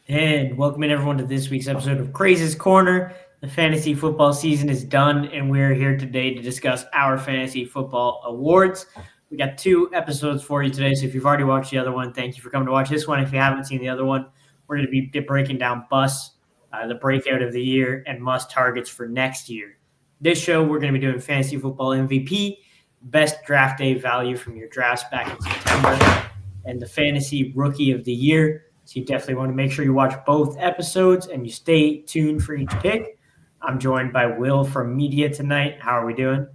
And welcome in everyone to this week's episode of Crazes Corner. The fantasy football season is done, and we're here today to discuss our fantasy football awards. We got two episodes for you today, so if you've already watched the other one, thank you for coming to watch this one. If you haven't seen the other one, we're going to be breaking down busts, the breakout of the year, and must targets for next year. This show, we're going to be doing fantasy football MVP, best draft day value from your drafts back in September, and the fantasy rookie of the year. So you definitely want to make sure you watch both episodes and you stay tuned for each pick. I'm joined by Will from Media tonight. How are we doing?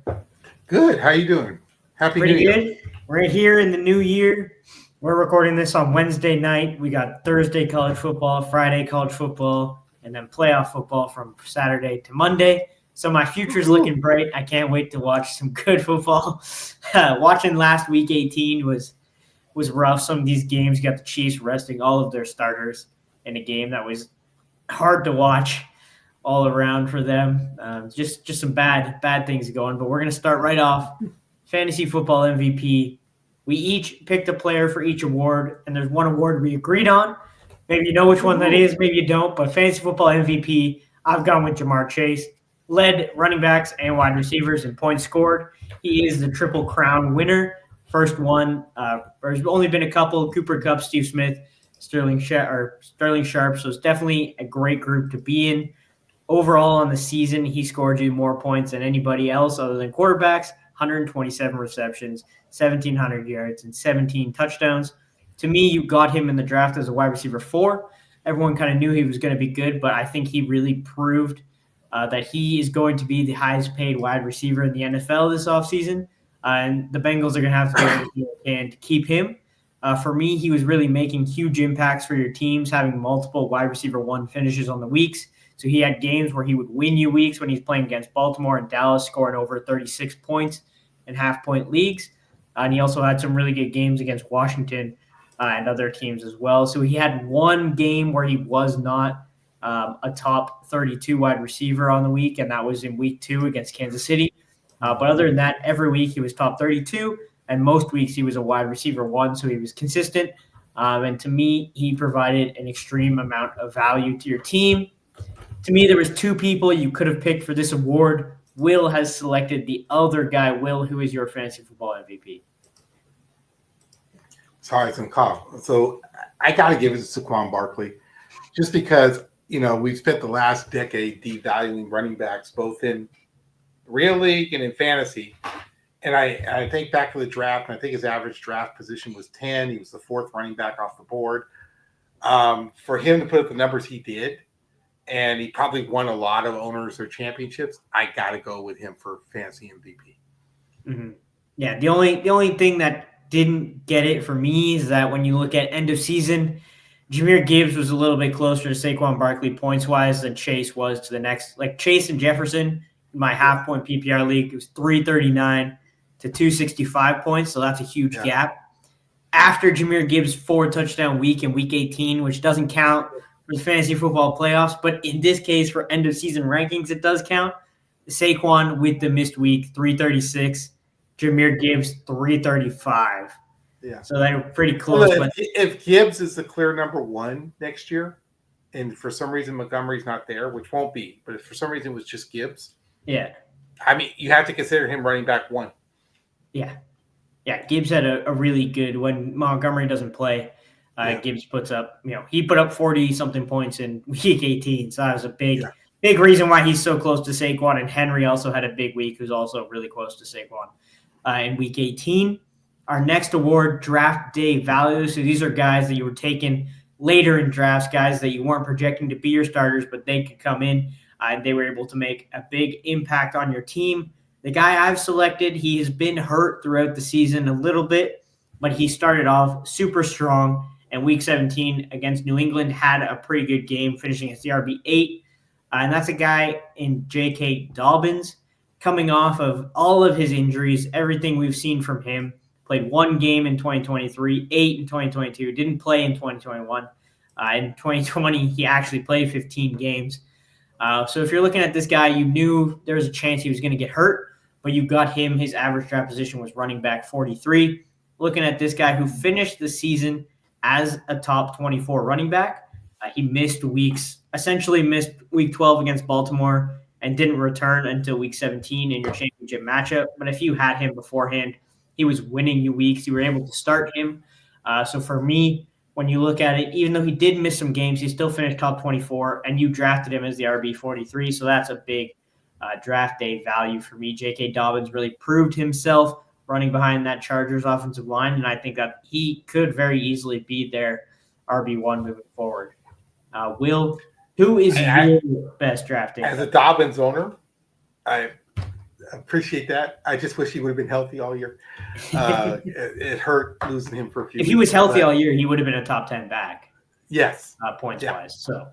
Good. How you doing? Happy New Year. Pretty good. We're here in the new year. We're recording this on Wednesday night. We got Thursday college football, Friday college football, and then playoff football from Saturday to Monday. So my future's looking bright. I can't wait to watch some good football. Watching last week 18 was rough. Some of these games got the Chiefs resting all of their starters in a game that was hard to watch all around for them. Just some bad things going. But we're going to start right off. Fantasy football MVP. We each picked a player for each award, and there's one award we agreed on. Maybe you know which one that is, maybe you don't. But fantasy football MVP, I've gone with Jamar Chase. Led running backs and wide receivers in points scored. He is the Triple Crown winner. First one, there's only been a couple: Cooper Kupp, Steve Smith, Sterling Sharp. So it's definitely a great group to be in. Overall, on the season, he scored you more points than anybody else other than quarterbacks. 127 receptions, 1,700 yards, and 17 touchdowns. To me, you got him in the draft as a wide receiver 4. Everyone kind of knew he was going to be good, but I think he really proved that he is going to be the highest paid wide receiver in the NFL this offseason. And the Bengals are going to have to do everything they can to keep him. For me, he was really making huge impacts for your teams, having multiple wide receiver 1 finishes on the weeks. So he had games where he would win you weeks when he's playing against Baltimore and Dallas, scoring over 36 points in half-point leagues. And he also had some really good games against Washington and other teams as well. So he had one game where he was not a top 32 wide receiver on the week, and that was in week 2 against Kansas City. But other than that, every week he was top 32, and most weeks he was a wide receiver 1, so he was consistent. And to me, he provided an extreme amount of value to your team. To me, there was 2 people you could have picked for this award. Will has selected the other guy. Will, who is your fantasy football MVP? Sorry, some cough. So I got to give it to Saquon Barkley, just because we've spent the last decade devaluing running backs, both in real league and in fantasy. And I think back to the draft, and I think his average draft position was 10. He was the 4th running back off the board. For him to put up the numbers he did, and he probably won a lot of owners or championships, I got to go with him for fantasy MVP. Mm-hmm. Yeah, the only thing that didn't get it for me is that when you look at end of season, Jahmyr Gibbs was a little bit closer to Saquon Barkley points-wise than Chase was to the next. Like Chase and Jefferson, in my half-point PPR league, it was 339 to 265 points, so that's a huge gap. After Jahmyr Gibbs' 4-touchdown week in Week 18, which doesn't count for the fantasy football playoffs, but in this case, for end-of-season rankings, it does count. Saquon with the missed week, 336. Jahmyr Gibbs, 335. Yeah. So they're pretty close. Well, if Gibbs is the clear number 1 next year, and for some reason Montgomery's not there, which won't be, but if for some reason it was just Gibbs, I mean, you have to consider him running back 1. Yeah, Gibbs had a really good, when Montgomery doesn't play, Gibbs puts up, he put up 40-something points in Week 18, so that was a big reason why he's so close to Saquon, and Henry also had a big week, who's also really close to Saquon in Week 18. Our next award, draft day value. So these are guys that you were taking later in drafts, guys that you weren't projecting to be your starters, but they could come in and they were able to make a big impact on your team. The guy I've selected, he has been hurt throughout the season a little bit, but he started off super strong. And Week 17 against New England had a pretty good game, finishing as the RB8. And that's a guy in JK Dobbins, coming off of all of his injuries, everything we've seen from him. Played 1 game in 2023, 8 in 2022, didn't play in 2021. In 2020, he actually played 15 games. So if you're looking at this guy, you knew there was a chance he was going to get hurt, but you got him. His average draft position was running back 43. Looking at this guy who finished the season as a top 24 running back, He essentially missed week 12 against Baltimore and didn't return until week 17 in your championship matchup. But if you had him beforehand, he was winning you weeks. You were able to start him. So for me, when you look at it, even though he did miss some games, he still finished top 24, and you drafted him as the RB 43. So that's a big draft day value for me. JK Dobbins really proved himself running behind that Chargers offensive line, and I think that he could very easily be their RB1 moving forward. Will, who is your best draft day? As a Dobbins owner, I appreciate that. I just wish he would have been healthy all year. It hurt losing him for a few If he was healthy all year, he would have been a top 10 back. Yes. Points-wise. So,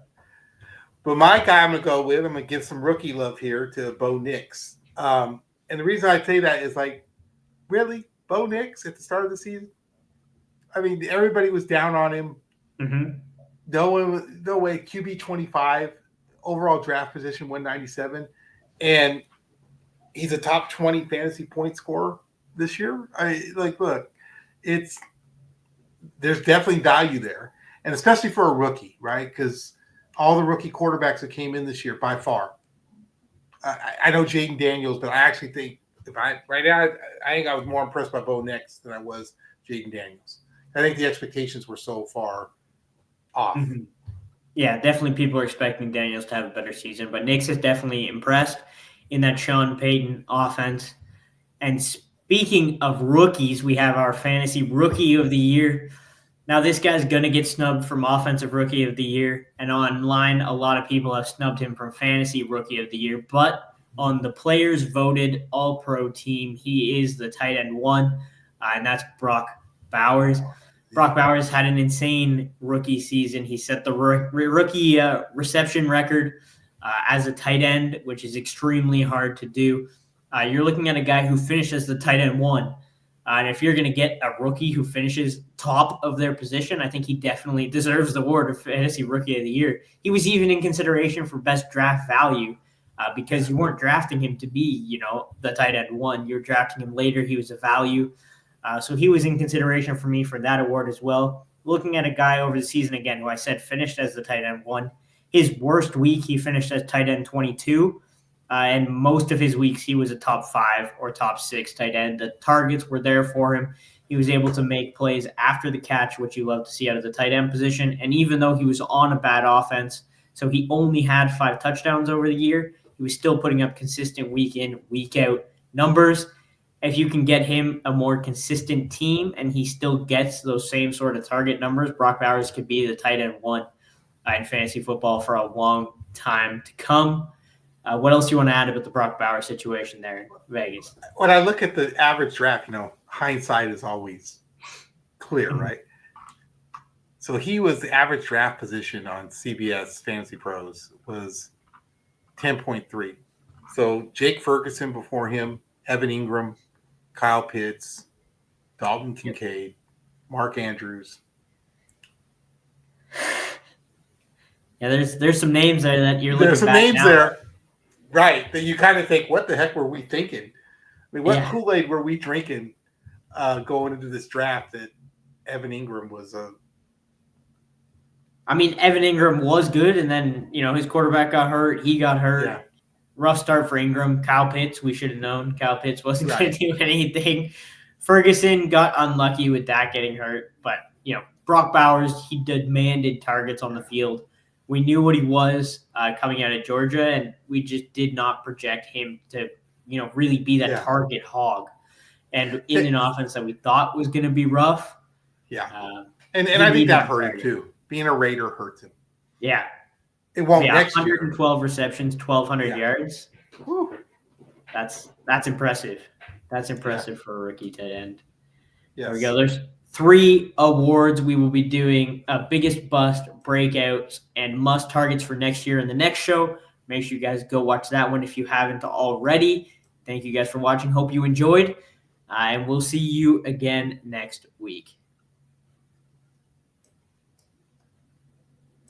but my guy I'm going to give some rookie love here to Bo Nix. And the reason I say that is really? Bo Nix at the start of the season? I mean, everybody was down on him. Mm-hmm. No way. QB 25, overall draft position 197. And he's a top 20 fantasy point scorer this year. Look, there's definitely value there. And especially for a rookie, right? Because all the rookie quarterbacks that came in this year, by far. I know Jaden Daniels, but I actually think I think I was more impressed by Bo Nix than I was Jaden Daniels. I think the expectations were so far off. Mm-hmm. Yeah, definitely people are expecting Daniels to have a better season, but Nix is definitely impressed in that Sean Payton offense. And speaking of rookies, we have our fantasy rookie of the year. Now, this guy's going to get snubbed from offensive rookie of the year, and online, a lot of people have snubbed him from fantasy rookie of the year, but on the players voted all-pro team, he is the tight end one, and that's Brock Bowers. Brock Bowers had an insane rookie season. He set the rookie reception record as a tight end, which is extremely hard to do. You're looking at a guy who finished as the tight end one. And if you're going to get a rookie who finishes top of their position, I think he definitely deserves the award of Fantasy Rookie of the Year. He was even in consideration for best draft value because you weren't drafting him to be, the tight end one. You're drafting him later. He was a value. So he was in consideration for me for that award as well. Looking at a guy over the season again, who I said finished as the tight end one. His worst week, he finished as tight end 22. And most of his weeks, he was a top 5 or top 6 tight end. The targets were there for him. He was able to make plays after the catch, which you love to see out of the tight end position. And even though he was on a bad offense, so he only had 5 touchdowns over the year, he was still putting up consistent week in, week out numbers. If you can get him a more consistent team and he still gets those same sort of target numbers, Brock Bowers could be the tight end one in fantasy football for a long time to come. What else do you want to add about the Brock Bowers situation there in Vegas? When I look at the average draft, hindsight is always clear, right? So he was the average draft position on CBS Fantasy Pros was 10.3. So Jake Ferguson before him, Evan Ingram, Kyle Pitts, Dalton Kincaid, Mark Andrews. Yeah, there's some names there that you're looking at. There's some names there. Right, that you kind of think, what the heck were we thinking? I mean, what Kool-Aid were we drinking going into this draft that Evan Ingram was Evan Ingram was good, and then, his quarterback got hurt. He got hurt. Yeah. Rough start for Ingram. Kyle Pitts, we should have known. Kyle Pitts wasn't going to do anything. Ferguson got unlucky with that getting hurt. But, Brock Bowers, he demanded targets on the field. We knew what he was coming out of Georgia, and we just did not project him to, really be that target hog. And in an offense that we thought was going to be rough. Yeah. And I think that hurt him too. Being a Raider hurts him. Yeah. It won't next 112 year. receptions, 1,200 yards. Whew. That's impressive. That's impressive for a rookie tight end. Yes. There we go. There's 3 awards we will be doing: biggest bust, breakouts, and must targets for next year in the next show. Make sure you guys go watch that one if you haven't already. Thank you guys for watching. Hope you enjoyed, and we'll see you again next week.